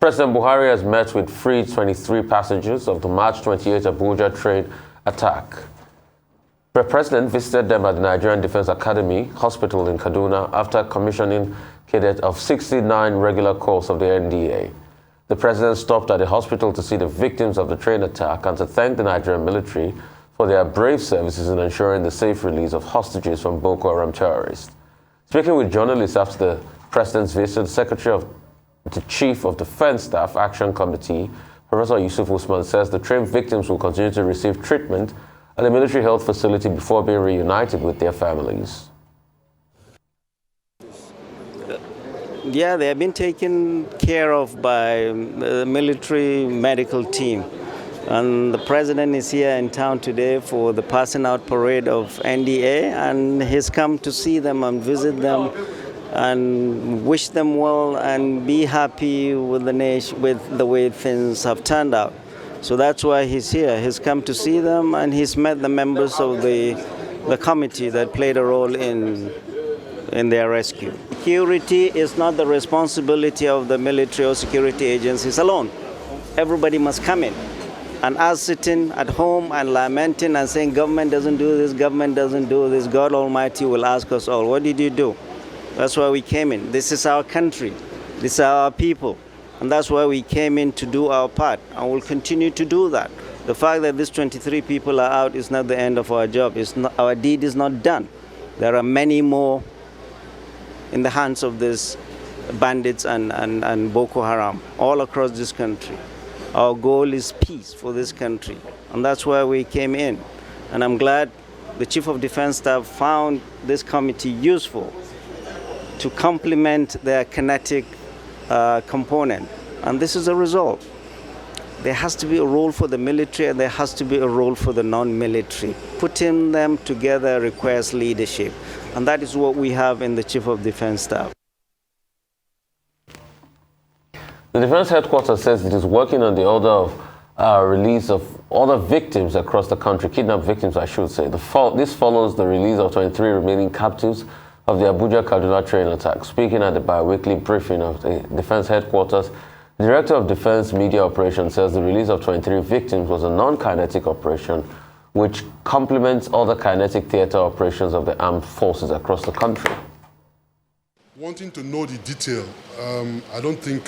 President Buhari has met with freed 23 passengers of the March 28 Abuja train attack. The president visited them at the Nigerian Defense Academy Hospital in Kaduna after commissioning cadet of 69 regular corps of the NDA. The president stopped at the hospital to see the victims of the train attack and to thank the Nigerian military for their brave services in ensuring the safe release of hostages from Boko Haram terrorists. Speaking with journalists after the president's visit, the Secretary of the Chief of Defense Staff Action Committee, Professor Yusuf Usman, says the train victims will continue to receive treatment at a military health facility before being reunited with their families. Yeah, they have been taken care of by the military medical team. And the president is here in town today for the passing out parade of NDA, and he's come to see them and visit them and wish them well and be happy with the nation, with the way things have turned out. So that's why he's here. He's come to see them, and he's met the members of the committee that played a role in their rescue. Security is not the responsibility of the military or security agencies alone. Everybody must come in. And us sitting at home and lamenting and saying government doesn't do this, government doesn't do this, God Almighty will ask us all, what did you do? That's why we came in. This is our country. These are our people. And that's why we came in to do our part. And we'll continue to do that. The fact that these 23 people are out is not the end of our job. Our deed is not done. There are many more in the hands of these bandits and Boko Haram all across this country. Our goal is peace for this country, and that's why we came in. And I'm glad the Chief of Defense Staff found this committee useful to complement their kinetic component. And this is a result. There has to be a role for the military, and there has to be a role for the non-military. Putting them together requires leadership, and that is what we have in the Chief of Defense Staff. The Defense Headquarters says it is working on the order of release of other victims across the country, kidnapped victims, I should say. This follows the release of 23 remaining captives of the Abuja-Kaduna train attack. Speaking at the bi-weekly briefing of the Defense Headquarters, the Director of Defense Media Operations says the release of 23 victims was a non-kinetic operation which complements other kinetic theater operations of the armed forces across the country. Wanting to know the detail, I don't think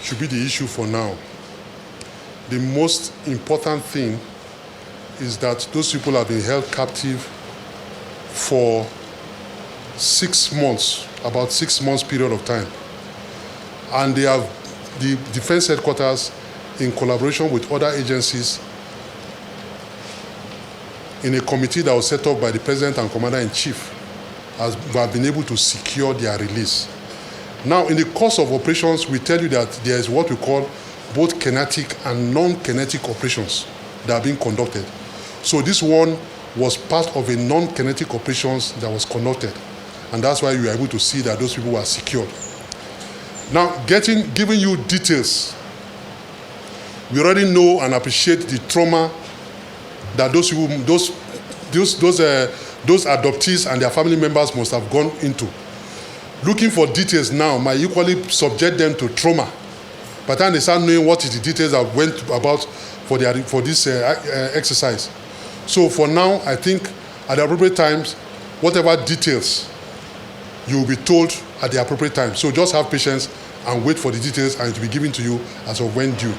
should be the issue for now. The most important thing is that those people have been held captive for 6 months, about 6 months period of time. And they have the Defense Headquarters, in collaboration with other agencies, in a committee that was set up by the President and Commander-in-Chief, have been able to secure their release. Now, in the course of operations, we tell you that there is what we call both kinetic and non-kinetic operations that are being conducted. So this one was part of a non-kinetic operations that was conducted, and that's why you are able to see that those people were secured. Now, giving you details, we already know and appreciate the trauma that those people, those adoptees and their family members must have gone into. Looking for details now might equally subject them to trauma. By the time they start knowing what is the details that went about for this exercise. So for now, I think at the appropriate times, whatever details, you will be told at the appropriate time. So just have patience and wait for the details, and it will be given to you as of when due.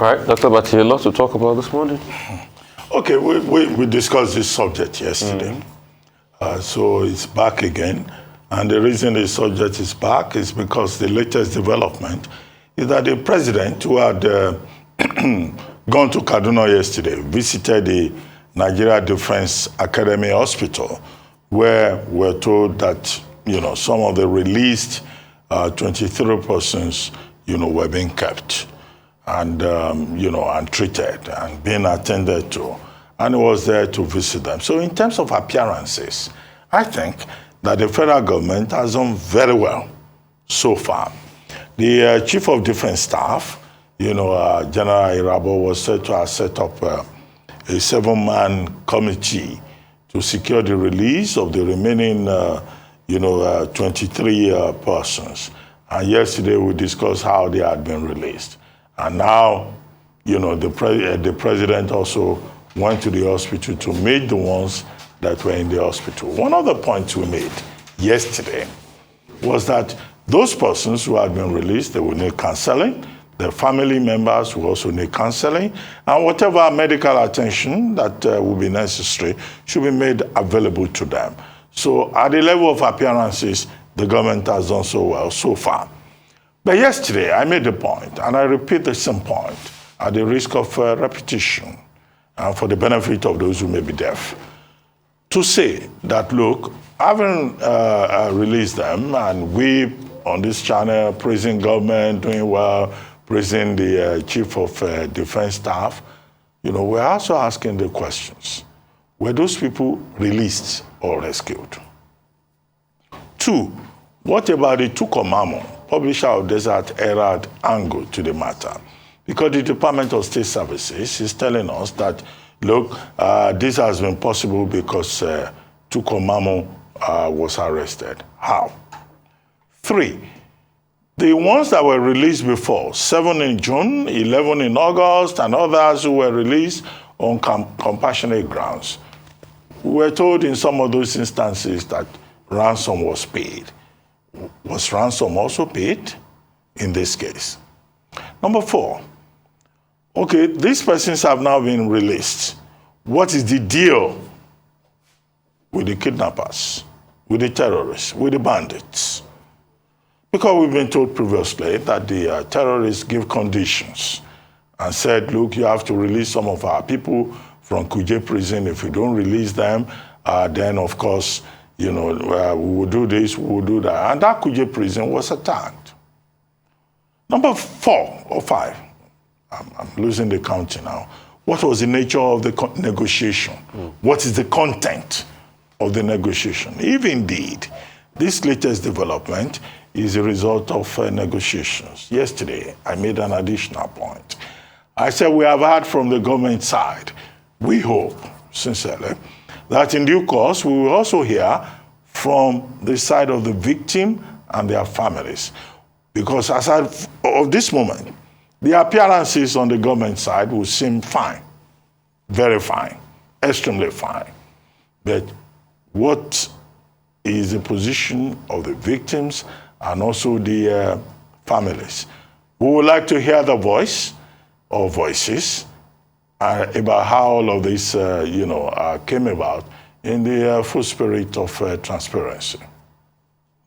All right, Dr. Bati, a lot to talk about this morning. Okay, we discussed this subject yesterday. So it's back again. And the reason the subject is back is because the latest development is that the president, who had gone to Kaduna yesterday, visited the Nigeria Defense Academy Hospital, where we're told that, some of the released 23 persons, were being kept and, and treated and being attended to. And he was there to visit them. So in terms of appearances, I think that the federal government has done very well so far. The Chief of Defense Staff, General Irabo, was said to have set up a 7-man committee to secure the release of the remaining, 23 persons. And yesterday we discussed how they had been released. And now, you know, the president also went to the hospital to meet the ones that were in the hospital. One of the points we made yesterday was that those persons who had been released, they will need counseling. Their family members will also need counseling. And whatever medical attention that will be necessary should be made available to them. So at the level of appearances, the government has done so well so far. But yesterday, I made a point, and I repeat the same point at the risk of repetition and for the benefit of those who may be deaf, to say that, look, having released them, and we on this channel praising government, doing well, praising the chief of defense staff, you know, we're also asking the questions. Were those people released or rescued? 2, what about the Tukomamo, publisher of Desert Herald, angle to the matter? Because the Department of State Services is telling us that, look, this has been possible because Tukomamo was arrested. How? 3, the ones that were released before, 7 in June, 11 in August, and others who were released on compassionate grounds, we were told in some of those instances that ransom was paid. Was ransom also paid in this case? Number 4, okay, these persons have now been released. What is the deal with the kidnappers, with the terrorists, with the bandits? Because we've been told previously that the terrorists give conditions and said, look, you have to release some of our people from Kuje prison. If you don't release them, then of course, you know, we will do this, we will do that. And that Kuje prison was attacked. Number 4 or 5, I'm losing the count now. What was the nature of the negotiation? What is the content of the negotiation? If indeed this latest development is a result of negotiations. Yesterday, I made an additional point. I said we have heard from the government side. We hope, sincerely, that in due course we will also hear from the side of the victim and their families. Because as of this moment, the appearances on the government side will seem fine, very fine, extremely fine. But what is the position of the victims and also the families? We would like to hear the voice or voices about how all of this, came about in the full spirit of transparency.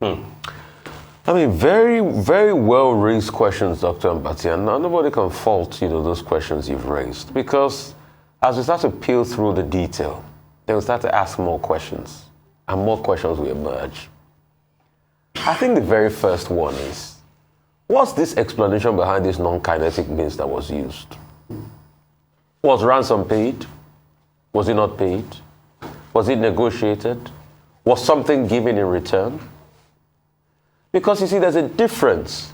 I mean, very, very well-raised questions, Dr. Mbati, and nobody can fault, those questions you've raised. Because as we start to peel through the detail, then we start to ask more questions, and more questions will emerge. I think the very first one is, what's this explanation behind this non-kinetic means that was used? Was ransom paid? Was it not paid? Was it negotiated? Was something given in return? Because you see, there's a difference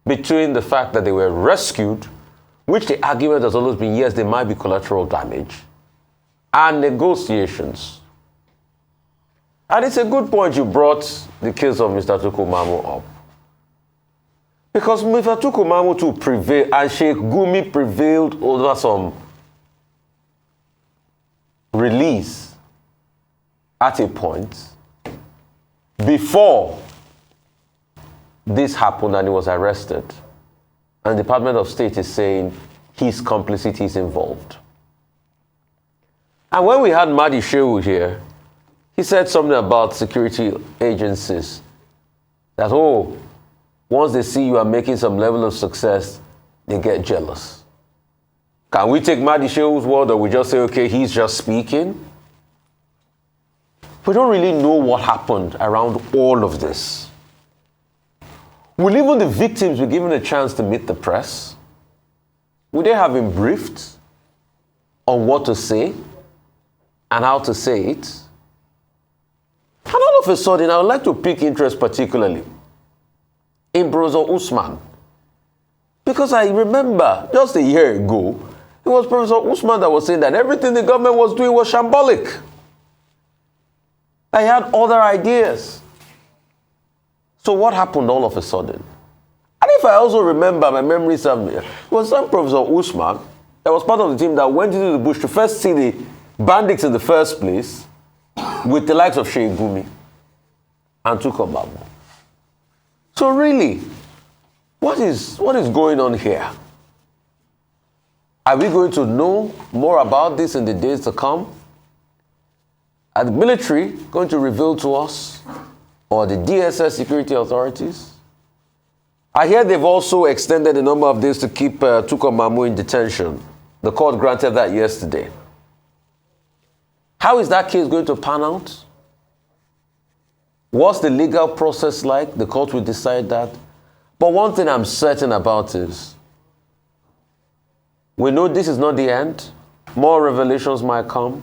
between the fact that they were rescued, which the argument has always been, yes, there might be collateral damage, and negotiations. And it's a good point you brought the case of Mr. Tukomamo up. Because Mr. Tukomamo too prevailed, and Sheikh Gumi prevailed over some release at a point before this happened and he was arrested. And the Department of State is saying his complicity is involved. And when we had Madi Shehu here, he said something about security agencies. That, once they see you are making some level of success, they get jealous. Can we take Madi Shehu's word, or we just say, okay, he's just speaking? We don't really know what happened around all of this. Will even the victims be given a chance to meet the press? Will they have been briefed on what to say and how to say it? And all of a sudden, I would like to pick interest particularly in Professor Usman. Because I remember just a year ago, it was Professor Usman that was saying that everything the government was doing was shambolic. I had other ideas. So what happened all of a sudden? If I also remember, my memory serves me, it was some Professor Usman that was part of the team that went into the bush to first see the bandits in the first place with the likes of Sheikh Gumi and Tukombamu. So really, what is going on here? Are we going to know more about this in the days to come? Are the military going to reveal to us, or the DSS security authorities? I hear they've also extended a number of days to keep Tukombamu in detention. The court granted that yesterday. How is that case going to pan out? What's the legal process like? The court will decide that. But one thing I'm certain about is, we know this is not the end. More revelations might come.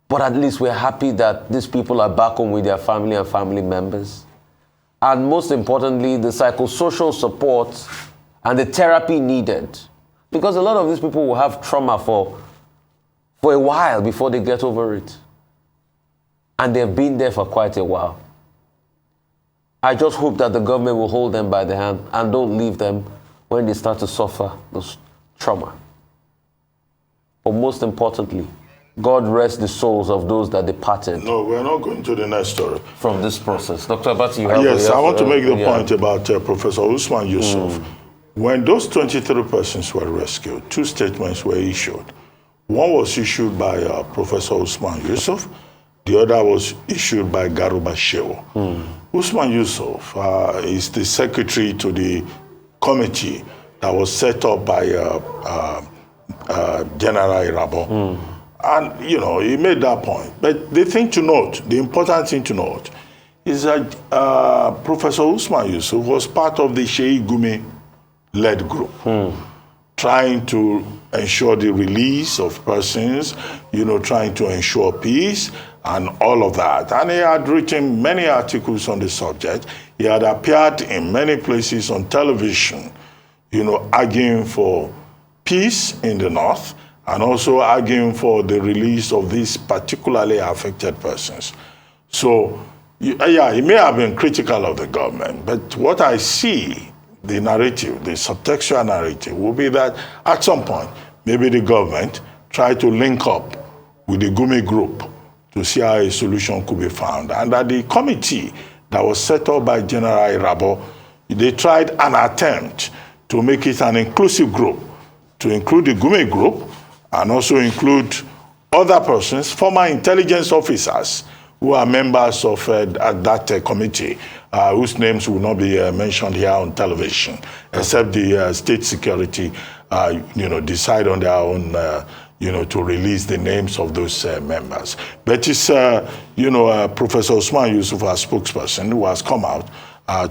But at least we're happy that these people are back home with their family and family members. And most importantly, the psychosocial support and the therapy needed. Because a lot of these people will have trauma for a while before they get over it. And they've been there for quite a while. I just hope that the government will hold them by the hand and don't leave them when they start to suffer those trauma. But most importantly, God rest the souls of those that departed. No, we're not going to the next story. From this process. Dr. Abati, you have... Yes, I want to make the point about Professor Usman Yusuf. When those 23 persons were rescued, 2 statements were issued. One was issued by Professor Usman Yusuf. The other was issued by Garuba Shehu. Usman Yusuf is the secretary to the committee that was set up by General Irabo. And, you know, he made that point. But the thing to note, the important thing to note, is that Professor Usman Yusuf was part of the Sheikh Gumi-led group, trying to ensure the release of persons, you know, trying to ensure peace and all of that. And he had written many articles on the subject. He had appeared in many places on television, you know, arguing for peace in the North, and also arguing for the release of these particularly affected persons. So, yeah, he may have been critical of the government, but what I see, the narrative, the subtextual narrative, will be that at some point, maybe the government tried to link up with the Gumi group to see how a solution could be found. And that the committee that was set up by General Irabo, they tried an attempt to make it an inclusive group, to include the Gumi group, and also include other persons, former intelligence officers who are members of that committee, whose names will not be mentioned here on television, except the state security, you know, decide on their own, you know, to release the names of those members. But it's, you know, Professor Usman Yusuf, our spokesperson, who has come out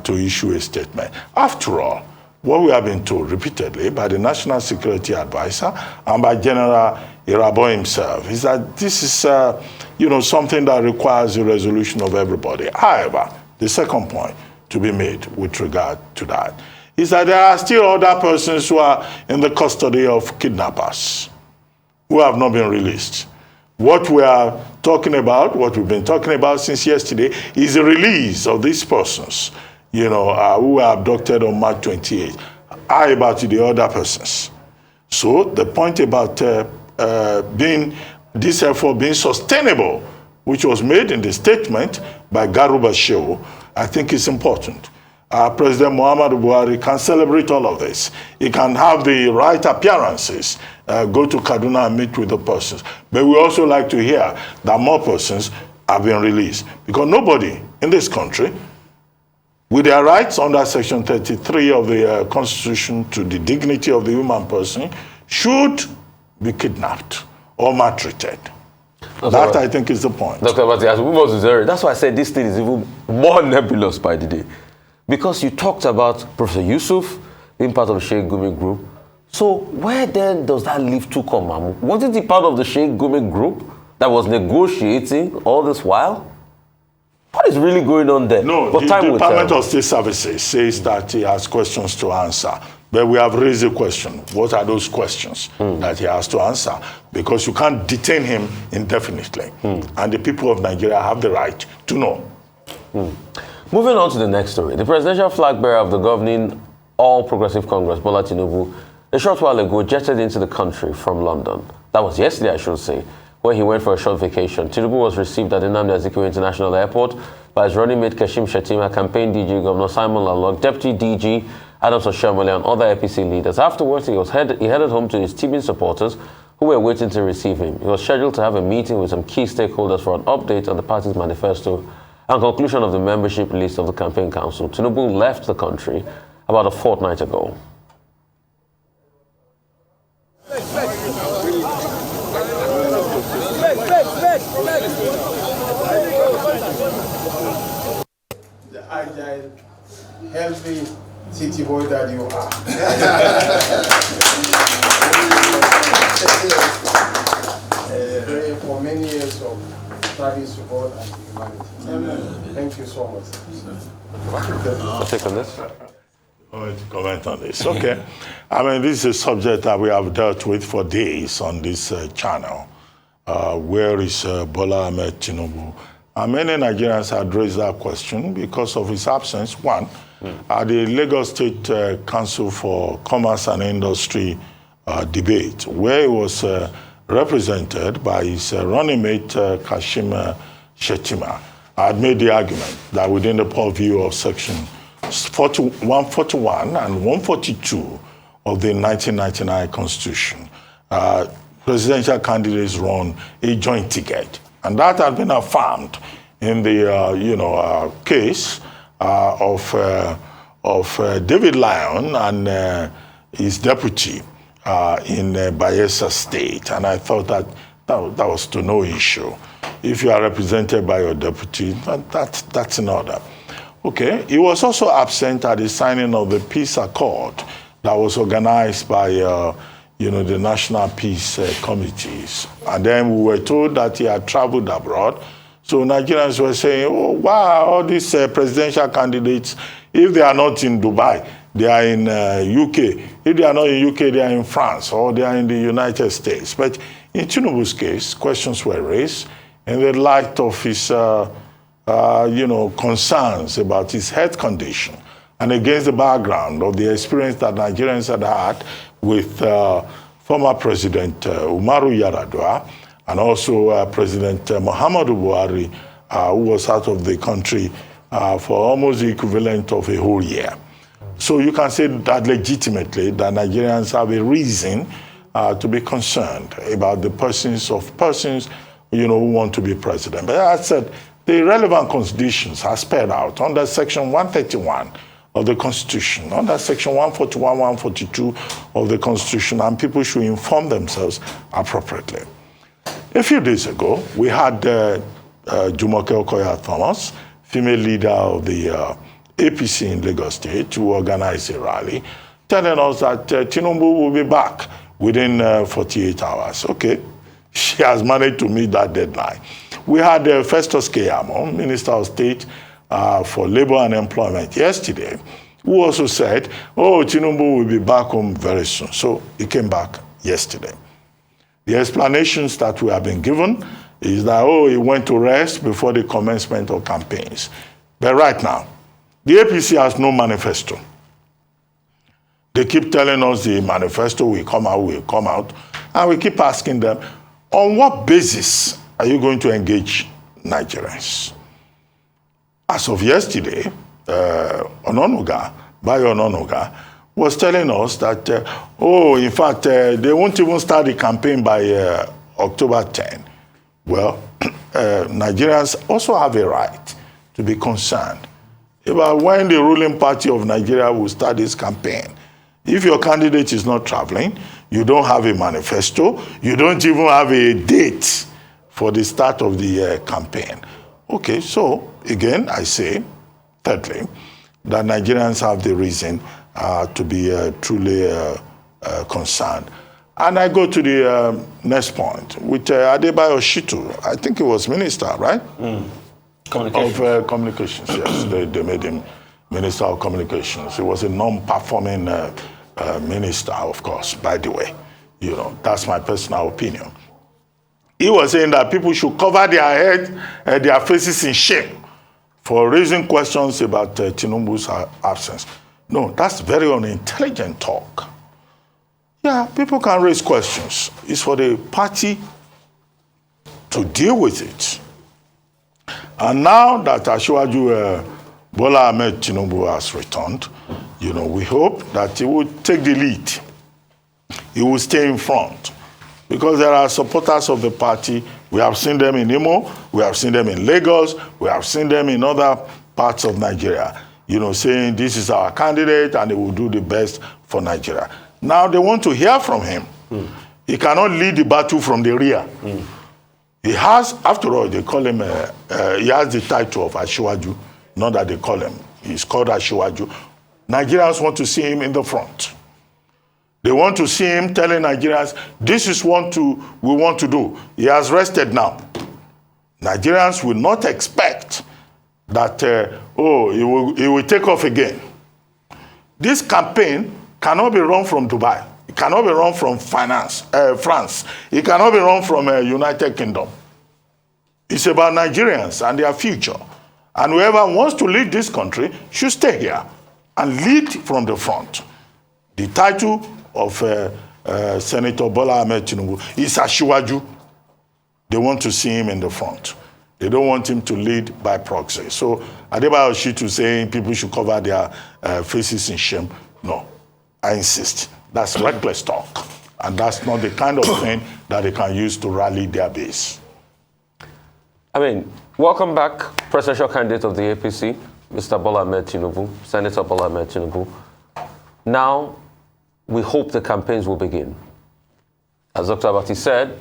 to issue a statement. After all, what we have been told repeatedly by the National Security Advisor and by General Irabo himself is that this is, you know, something that requires the resolution of everybody. However, the second point to be made with regard to that is that there are still other persons who are in the custody of kidnappers who have not been released. What we are talking about, what we've been talking about since yesterday, is the release of these persons, you know, who were abducted on March 28th. How about the other persons? So the point about this effort being sustainable, which was made in the statement by Garuba Shehu, I think is important. President Muhammadu Buhari can celebrate all of this. He can have the right appearances, go to Kaduna and meet with the persons. But we also like to hear that more persons have been released. Because nobody in this country, with their rights under Section 33 of the Constitution to the dignity of the human person, should be kidnapped or maltreated. That, I think, is the point. Dr. Abati, as we move on to Zeri, that's why I said this thing is even more nebulous by the day. Because you talked about Professor Yusuf being part of the Sheikh Gumi group. So where then does that leave Tukombamu? Wasn't he part of the Sheikh Gumi group that was negotiating all this while? What is really going on there? No, but the Department of State Services says that he has questions to answer. But we have raised a question. What are those questions that he has to answer? Because you can't detain him indefinitely. And the people of Nigeria have the right to know. Moving on to the next story. The presidential flag bearer of the governing All Progressive Congress, Bola Tinubu, a short while ago jetted into the country from London. That was yesterday, I should say, where he went for a short vacation. Tinubu was received at the Nnamdi Azikiwe International Airport by his running mate Kashim Shettima, campaign DG Governor Simon Lalong, Deputy DG Adams Oshiomhole, and other APC leaders. Afterwards, he headed home to his teaming supporters who were waiting to receive him. He was scheduled to have a meeting with some key stakeholders for an update on the party's manifesto and conclusion of the membership list of the campaign council. Tinubu left the country about a fortnight ago. The agile, healthy city boy that you are. For many years of service to God and humanity. Thank you so much. I'll take on this. I want to comment on this. Okay. I mean, this is a subject that we have dealt with for days on this channel. Where is Bola Ahmed Tinubu? And many Nigerians had raised that question because of his absence. One, at the Lagos State Council for Commerce and Industry debate, where he was represented by his running mate, Kashim Shettima. I had made the argument that within the purview of Section 141 and 142 of the 1999 Constitution, presidential candidates run a joint ticket. And that had been affirmed in the case of David Lyon and his deputy in Bayelsa State. And I thought that was to no issue. If you are represented by your deputy, that's in order. Okay, he was also absent at the signing of the peace accord that was organized by the national peace committees. And then we were told that he had traveled abroad. So Nigerians were saying, oh, wow, all these presidential candidates, if they are not in Dubai, they are in UK. If they are not in UK, they are in France, or they are in the United States. But in Tinubu's case, questions were raised in the light of his concerns about his health condition, and against the background of the experience that Nigerians had had with former President Umaru Yar'Adua, and also President Muhammadu Buhari, who was out of the country for almost the equivalent of a whole year. So you can say that legitimately that Nigerians have a reason to be concerned about the persons who want to be president. But as I said, the relevant conditions are spelled out under Section 131 of the Constitution, under Section 141, 142 of the Constitution, and people should inform themselves appropriately. A few days ago, we had Jumoke Okoya-Thomas, female leader of the APC in Lagos State, who organized a rally, telling us that Tinubu will be back within 48 hours. Okay, she has managed to meet that deadline. We had Festus Keyamo, Minister of State for Labor and Employment, yesterday, who also said, oh, Tinubu will be back home very soon. So he came back yesterday. The explanations that we have been given is that, oh, he went to rest before the commencement of campaigns. But right now, the APC has no manifesto. They keep telling us the manifesto will come out, and we keep asking them, on what basis are you going to engage Nigerians? As of yesterday, Bayo Ononuga was telling us that, in fact, they won't even start the campaign by October 10. Well, Nigerians also have a right to be concerned about when the ruling party of Nigeria will start this campaign. If your candidate is not traveling, you don't have a manifesto, you don't even have a date for the start of the campaign. Okay, so again, I say, thirdly, that Nigerians have the reason to be truly concerned. And I go to the next point with Adebayo Shitu. I think he was minister, right? Communications. Of communications, yes. They made him Minister of Communications. He was a non-performing minister, of course, by the way. That's my personal opinion. He was saying that people should cover their head, their faces in shame for raising questions about Tinubu's absence. No, that's very unintelligent talk. Yeah, people can raise questions. It's for the party to deal with it. And now that Asiwaju Bola Ahmed Tinubu has returned, we hope that he will take the lead. He will stay in front. Because there are supporters of the party. We have seen them in Imo, we have seen them in Lagos, we have seen them in other parts of Nigeria, saying this is our candidate and he will do the best for Nigeria. Now they want to hear from him. He cannot lead the battle from the rear. He has, after all, they call him, he has the title of Asiwaju, not that they call him. He's called Asiwaju. Nigerians want to see him in the front. They want to see him telling Nigerians, this is what we want to do. He has rested now. Nigerians will not expect that, he will take off again. This campaign cannot be run from Dubai. It cannot be run from France. It cannot be run from United Kingdom. It's about Nigerians and their future. And whoever wants to lead this country should stay here and lead from the front. The title of Senator Bola Ahmed Tinubu is Asiwaju. They want to see him in the front. They don't want him to lead by proxy. So Adebayo Shitu saying people should cover their faces in shame. No, I insist. That's reckless talk. And that's not the kind of thing that they can use to rally their base. Welcome back, presidential candidate of the APC, Mr. Bola Ahmed Tinubu, Senator Bola Ahmed Tinubu. Now, we hope the campaigns will begin. As Dr. Abati said,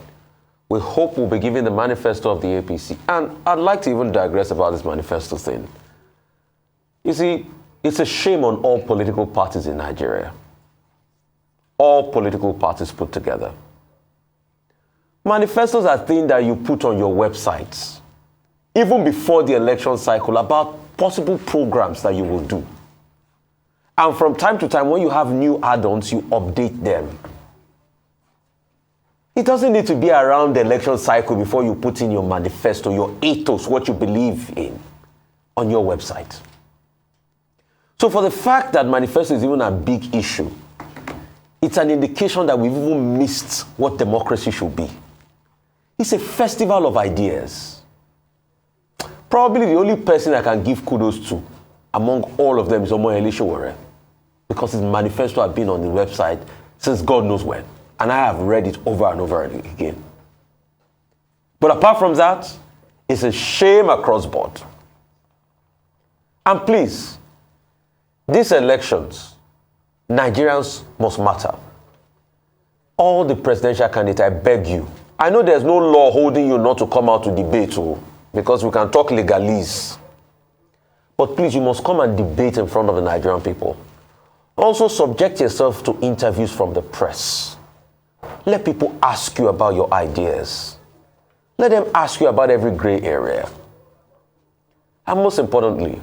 we hope we'll be giving the manifesto of the APC. And I'd like to even digress about this manifesto thing. You see, it's a shame on all political parties in Nigeria. All political parties put together. Manifestos are things that you put on your websites, even before the election cycle, about possible programs that you will do. And from time to time, when you have new add-ons, you update them. It doesn't need to be around the election cycle before you put in your manifesto, your ethos, what you believe in, on your website. So for the fact that manifesto is even a big issue, it's an indication that we've even missed what democracy should be. It's a festival of ideas. Probably the only person I can give kudos to among all of them is Omoyele Sowore, because his manifesto has been on the website since God knows when. And I have read it over and over again. But apart from that, it's a shame across board. And please, these elections, Nigerians must matter. All the presidential candidates, I beg you. I know there's no law holding you not to come out to debate, because we can talk legalese. But please, you must come and debate in front of the Nigerian people. Also, subject yourself to interviews from the press. Let people ask you about your ideas. Let them ask you about every gray area. And most importantly,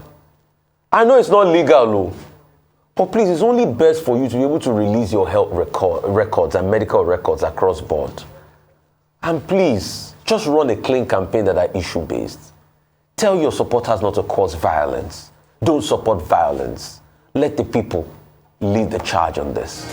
I know it's not legal, but please, it's only best for you to be able to release your health records and medical records across board. And please, just run a clean campaign that are issue-based. Tell your supporters not to cause violence. Don't support violence. Let the people lead the charge on this.